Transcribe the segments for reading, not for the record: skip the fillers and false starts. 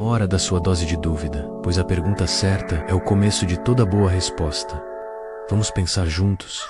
Hora da sua dose de dúvida, pois a pergunta certa é o começo de toda boa resposta. Vamos pensar juntos?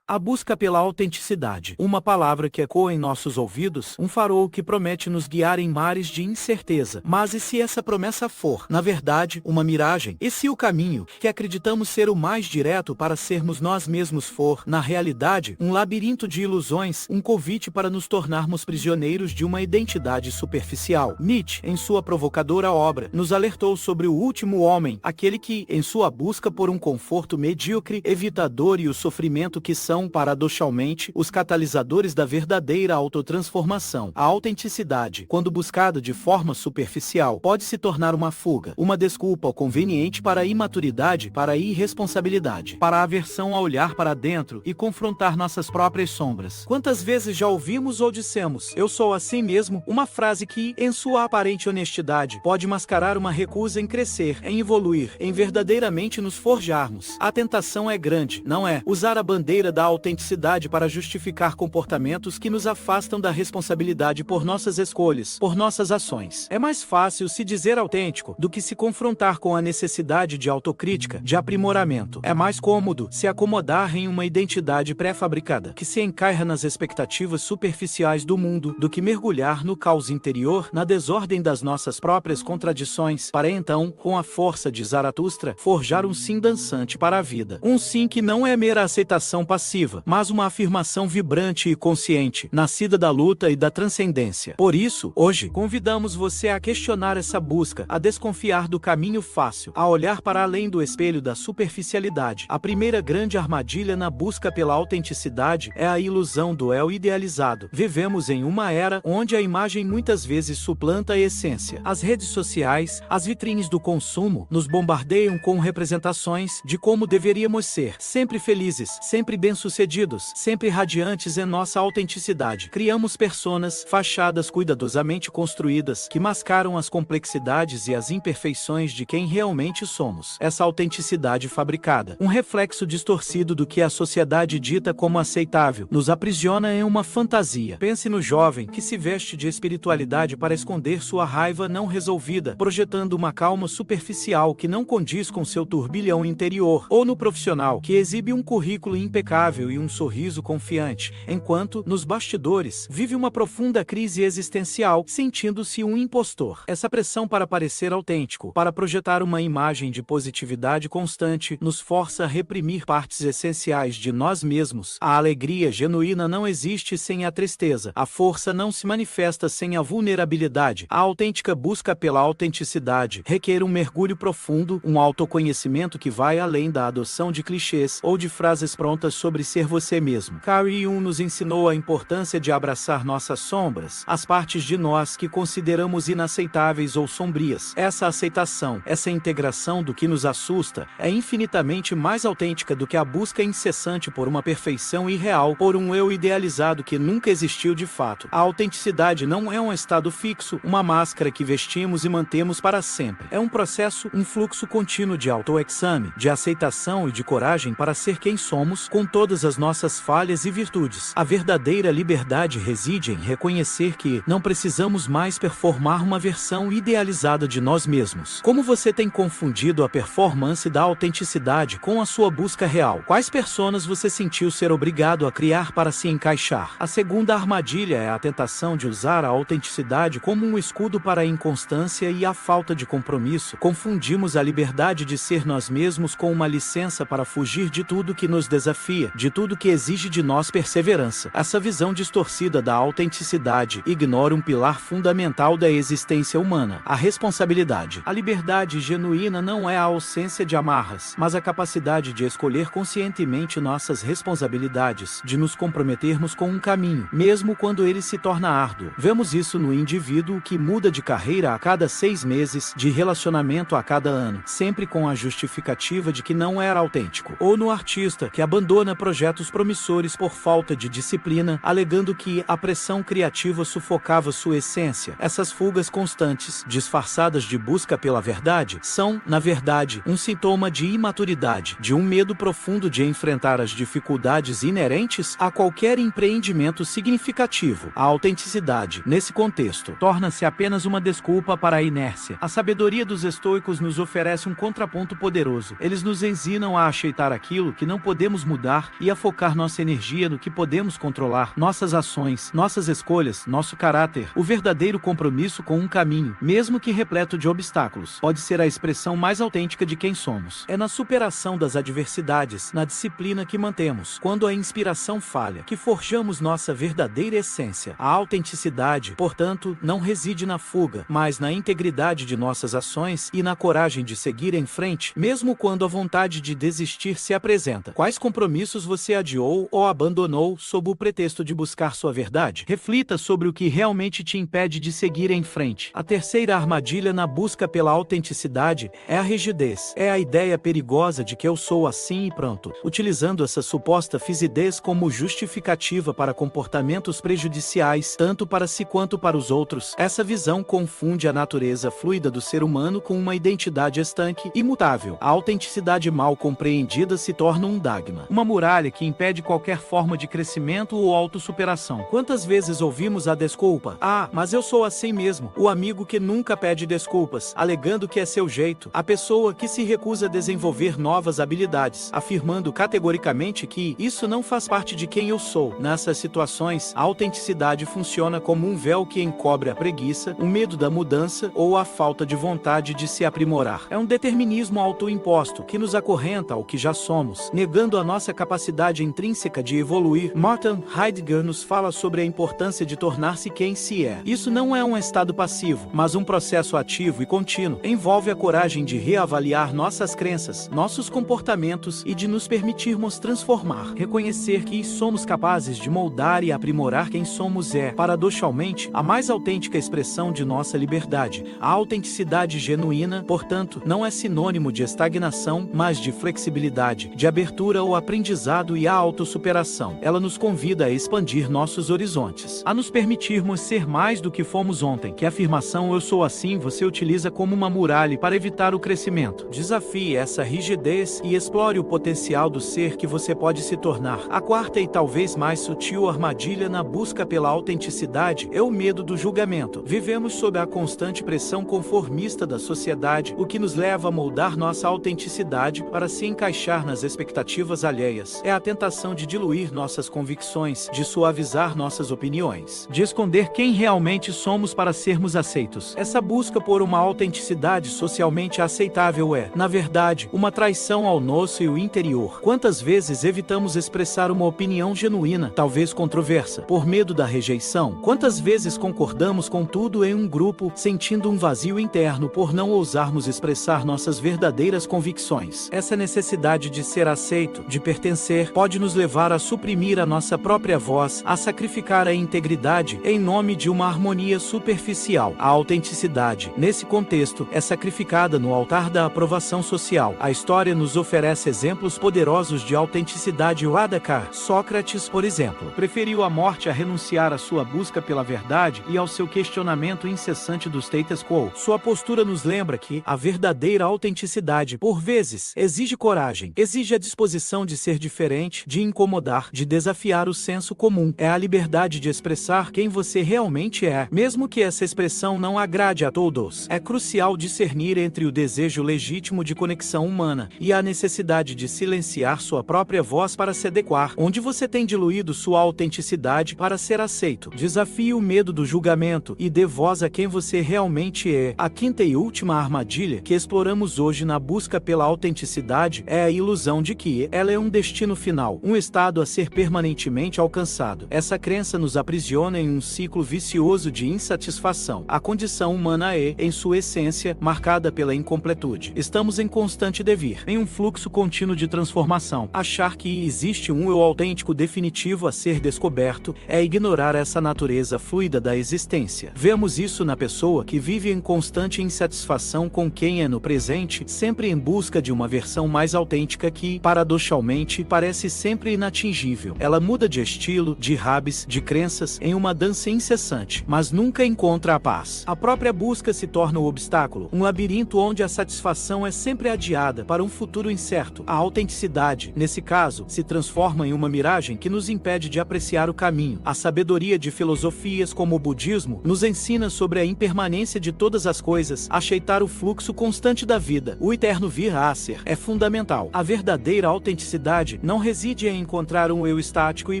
A busca pela autenticidade, uma palavra que ecoa em nossos ouvidos, um farol que promete nos guiar em mares de incerteza. Mas e se essa promessa for, na verdade, uma miragem? E se o caminho, que acreditamos ser o mais direto para sermos nós mesmos for, na realidade, um labirinto de ilusões, um convite para nos tornarmos prisioneiros de uma identidade superficial? Nietzsche, em sua provocadora obra, nos alertou sobre o último homem, aquele que, em sua busca por um conforto medíocre, evita a dor e o sofrimento que são, paradoxalmente, os catalisadores da verdadeira autotransformação. A autenticidade, quando buscada de forma superficial, pode se tornar uma fuga, uma desculpa conveniente para a imaturidade, para a irresponsabilidade, para a aversão a olhar para dentro e confrontar nossas próprias sombras. Quantas vezes já ouvimos ou dissemos, "Eu sou assim mesmo", uma frase que, em sua aparente honestidade, pode mascarar uma recusa em crescer, em evoluir, em verdadeiramente nos forjarmos. A tentação é grande, não é? Usar a bandeira da autenticidade para justificar comportamentos que nos afastam da responsabilidade por nossas escolhas, por nossas ações. É mais fácil se dizer autêntico do que se confrontar com a necessidade de autocrítica, de aprimoramento. É mais cômodo se acomodar em uma identidade pré-fabricada, que se encaixa nas expectativas superficiais do mundo, do que mergulhar no caos interior, na desordem das nossas próprias contradições, para então, com a força de Zaratustra, forjar um sim dançante para a vida. Um sim que não é mera aceitação passiva, mas uma afirmação vibrante e consciente, nascida da luta e da transcendência. Por isso, hoje, convidamos você a questionar essa busca, a desconfiar do caminho fácil, a olhar para além do espelho da superficialidade. A primeira grande armadilha na busca pela autenticidade é a ilusão do eu idealizado. Vivemos em uma era onde a imagem muitas vezes suplanta a essência. As redes sociais, as vitrines do consumo, nos bombardeiam com representações de como deveríamos ser, sempre felizes, sempre bem-sucedidos, sempre radiantes em nossa autenticidade. Criamos personas, fachadas cuidadosamente construídas, que mascaram as complexidades e as imperfeições de quem realmente somos. Essa autenticidade fabricada, um reflexo distorcido do que a sociedade dita como aceitável, nos aprisiona em uma fantasia. Pense no jovem que se veste de espiritualidade para esconder sua raiva não resolvida, projetando uma calma superficial que não condiz com seu turbilhão interior, ou no profissional que exibe um currículo impecável e um sorriso confiante, enquanto, nos bastidores, vive uma profunda crise existencial, sentindo-se um impostor. Essa pressão para parecer autêntico, para projetar uma imagem de positividade constante, nos força a reprimir partes essenciais de nós mesmos. A alegria genuína não existe sem a tristeza. A força não se manifesta sem a vulnerabilidade. A autêntica busca pela autenticidade requer um mergulho profundo, um autoconhecimento que vai além da adoção de clichês ou de frases prontas sobre ser você mesmo. Carl Jung nos ensinou a importância de abraçar nossas sombras, as partes de nós que consideramos inaceitáveis ou sombrias. Essa aceitação, essa integração do que nos assusta, é infinitamente mais autêntica do que a busca incessante por uma perfeição irreal, por um eu idealizado que nunca existiu de fato. A autenticidade não é um estado fixo, uma máscara que vestimos e mantemos para sempre. É um processo, um fluxo contínuo de autoexame, de aceitação e de coragem para ser quem somos, com todas as nossas falhas e virtudes. A verdadeira liberdade reside em reconhecer que não precisamos mais performar uma versão idealizada de nós mesmos. Como você tem confundido a performance da autenticidade com a sua busca real? Quais personas você sentiu ser obrigado a criar para se encaixar? A segunda armadilha é a tentação de usar a autenticidade como um escudo para a inconstância e a falta de compromisso. Confundimos a liberdade de ser nós mesmos com uma licença para fugir de tudo que nos desafia, de tudo que exige de nós perseverança. Essa visão distorcida da autenticidade ignora um pilar fundamental da existência humana, a responsabilidade. A liberdade genuína não é a ausência de amarras, mas a capacidade de escolher conscientemente nossas responsabilidades, de nos comprometermos com um caminho, mesmo quando ele se torna árduo. Vemos isso no indivíduo que muda de carreira a cada 6 meses, de relacionamento a cada ano, sempre com a justificativa de que não era autêntico, ou no artista que abandona projetos projetos promissores por falta de disciplina, alegando que a pressão criativa sufocava sua essência. Essas fugas constantes, disfarçadas de busca pela verdade, são, na verdade, um sintoma de imaturidade, de um medo profundo de enfrentar as dificuldades inerentes a qualquer empreendimento significativo. A autenticidade, nesse contexto, torna-se apenas uma desculpa para a inércia. A sabedoria dos estoicos nos oferece um contraponto poderoso. Eles nos ensinam a aceitar aquilo que não podemos mudar e a focar nossa energia no que podemos controlar, nossas ações, nossas escolhas, nosso caráter. O verdadeiro compromisso com um caminho, mesmo que repleto de obstáculos, pode ser a expressão mais autêntica de quem somos. É na superação das adversidades, na disciplina que mantemos, quando a inspiração falha, que forjamos nossa verdadeira essência. A autenticidade, portanto, não reside na fuga, mas na integridade de nossas ações e na coragem de seguir em frente, mesmo quando a vontade de desistir se apresenta. Quais compromissos você adiou ou abandonou sob o pretexto de buscar sua verdade? Reflita sobre o que realmente te impede de seguir em frente. A terceira armadilha na busca pela autenticidade é a rigidez. É a ideia perigosa de que eu sou assim e pronto, utilizando essa suposta fizidez como justificativa para comportamentos prejudiciais, tanto para si quanto para os outros. Essa visão confunde a natureza fluida do ser humano com uma identidade estanque, imutável. A autenticidade mal compreendida se torna um dogma, uma muralha que impede qualquer forma de crescimento ou autossuperação. Quantas vezes ouvimos a desculpa? Ah, mas eu sou assim mesmo. O amigo que nunca pede desculpas, alegando que é seu jeito. A pessoa que se recusa a desenvolver novas habilidades, afirmando categoricamente que isso não faz parte de quem eu sou. Nessas situações, a autenticidade funciona como um véu que encobre a preguiça, o medo da mudança ou a falta de vontade de se aprimorar. É um determinismo autoimposto que nos acorrenta ao que já somos, negando a nossa capacidade intrínseca de evoluir. Martin Heidegger nos fala sobre a importância de tornar-se quem se é. Isso não é um estado passivo, mas um processo ativo e contínuo. Envolve a coragem de reavaliar nossas crenças, nossos comportamentos e de nos permitirmos transformar. Reconhecer que somos capazes de moldar e aprimorar quem somos é, paradoxalmente, a mais autêntica expressão de nossa liberdade. A autenticidade genuína, portanto, não é sinônimo de estagnação, mas de flexibilidade, de abertura ao aprendizado e à autossuperação. Ela nos convida a expandir nossos horizontes, a nos permitirmos ser mais do que fomos ontem. Que a afirmação "eu sou assim" você utiliza como uma muralha para evitar o crescimento. Desafie essa rigidez e explore o potencial do ser que você pode se tornar. A quarta e talvez mais sutil armadilha na busca pela autenticidade é o medo do julgamento. Vivemos sob a constante pressão conformista da sociedade, o que nos leva a moldar nossa autenticidade para se encaixar nas expectativas alheias. É a tentação de diluir nossas convicções, de suavizar nossas opiniões, de esconder quem realmente somos para sermos aceitos. Essa busca por uma autenticidade socialmente aceitável é, na verdade, uma traição ao nosso eu interior. Quantas vezes evitamos expressar uma opinião genuína, talvez controversa, por medo da rejeição? Quantas vezes concordamos com tudo em um grupo, sentindo um vazio interno por não ousarmos expressar nossas verdadeiras convicções? Essa necessidade de ser aceito, de pertencer, pode nos levar a suprimir a nossa própria voz, a sacrificar a integridade em nome de uma harmonia superficial. A autenticidade, nesse contexto, é sacrificada no altar da aprovação social. A história nos oferece exemplos poderosos de autenticidade radical. Sócrates, por exemplo, preferiu a morte a renunciar à sua busca pela verdade e ao seu questionamento incessante do status quo. Sua postura nos lembra que a verdadeira autenticidade, por vezes, exige coragem, exige a disposição de ser diferente, de incomodar, de desafiar o senso comum. É a liberdade de expressar quem você realmente é, mesmo que essa expressão não agrade a todos. É crucial discernir entre o desejo legítimo de conexão humana e a necessidade de silenciar sua própria voz para se adequar, onde você tem diluído sua autenticidade para ser aceito. Desafie o medo do julgamento e dê voz a quem você realmente é. A quinta e última armadilha que exploramos hoje na busca pela autenticidade é a ilusão de que ela é um destino final, um estado a ser permanentemente alcançado. Essa crença nos aprisiona em um ciclo vicioso de insatisfação. A condição humana é, em sua essência, marcada pela incompletude. Estamos em constante devir, em um fluxo contínuo de transformação. Achar que existe um eu autêntico definitivo a ser descoberto é ignorar essa natureza fluida da existência. Vemos isso na pessoa que vive em constante insatisfação com quem é no presente, sempre em busca de uma versão mais autêntica que, paradoxalmente, parece parece sempre inatingível. Ela muda de estilo, de hobbies, de crenças, em uma dança incessante, mas nunca encontra a paz. A própria busca se torna o obstáculo, um labirinto onde a satisfação é sempre adiada para um futuro incerto. A autenticidade, nesse caso, se transforma em uma miragem que nos impede de apreciar o caminho. A sabedoria de filosofias como o budismo nos ensina sobre a impermanência de todas as coisas, aceitar o fluxo constante da vida. O eterno vir a ser é fundamental. A verdadeira autenticidade não reside em encontrar um eu estático e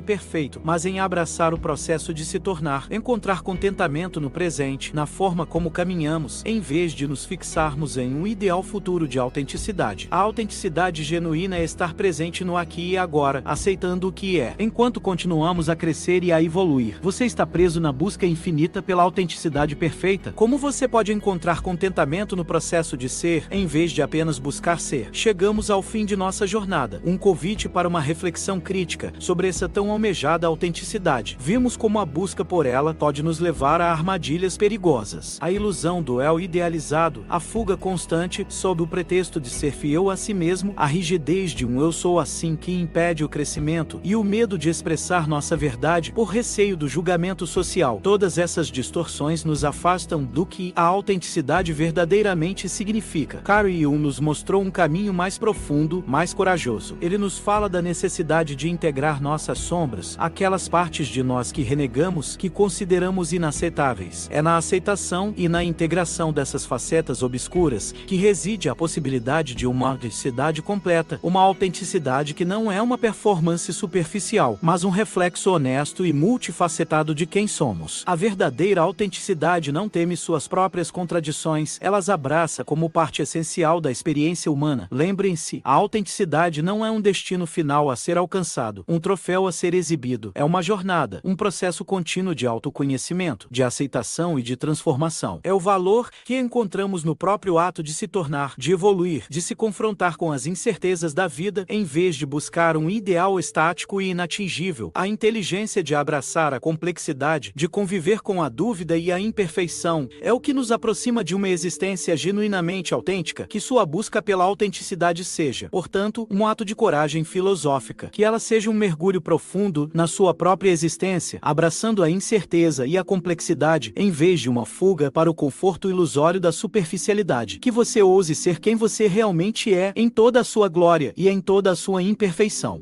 perfeito, mas em abraçar o processo de se tornar, encontrar contentamento no presente, na forma como caminhamos, em vez de nos fixarmos em um ideal futuro de autenticidade. A autenticidade genuína é estar presente no aqui e agora, aceitando o que é, enquanto continuamos a crescer e a evoluir. Você está preso na busca infinita pela autenticidade perfeita? Como você pode encontrar contentamento no processo de ser, em vez de apenas buscar ser? Chegamos ao fim de nossa jornada, um convite para uma reflexão crítica sobre essa tão almejada autenticidade. Vimos como a busca por ela pode nos levar a armadilhas perigosas. A ilusão do eu idealizado, a fuga constante sob o pretexto de ser fiel a si mesmo, a rigidez de um eu sou assim que impede o crescimento e o medo de expressar nossa verdade por receio do julgamento social. Todas essas distorções nos afastam do que a autenticidade verdadeiramente significa. Carl Jung nos mostrou um caminho mais profundo, mais corajoso. Ele nos fala da necessidade de integrar nossas sombras, aquelas partes de nós que renegamos, que consideramos inaceitáveis. É na aceitação e na integração dessas facetas obscuras que reside a possibilidade de uma autenticidade completa, uma autenticidade que não é uma performance superficial, mas um reflexo honesto e multifacetado de quem somos. A verdadeira autenticidade não teme suas próprias contradições, elas abraça como parte essencial da experiência humana. Lembrem-se, a autenticidade não é um destino final a ser alcançado, um troféu a ser exibido. É uma jornada, um processo contínuo de autoconhecimento, de aceitação e de transformação. É o valor que encontramos no próprio ato de se tornar, de evoluir, de se confrontar com as incertezas da vida, em vez de buscar um ideal estático e inatingível. A inteligência de abraçar a complexidade, de conviver com a dúvida e a imperfeição, é o que nos aproxima de uma existência genuinamente autêntica. Que sua busca pela autenticidade seja, portanto, um ato de coragem filosófica. Que ela seja um mergulho profundo na sua própria existência, abraçando a incerteza e a complexidade, em vez de uma fuga para o conforto ilusório da superficialidade. Que você ouse ser quem você realmente é, em toda a sua glória e em toda a sua imperfeição.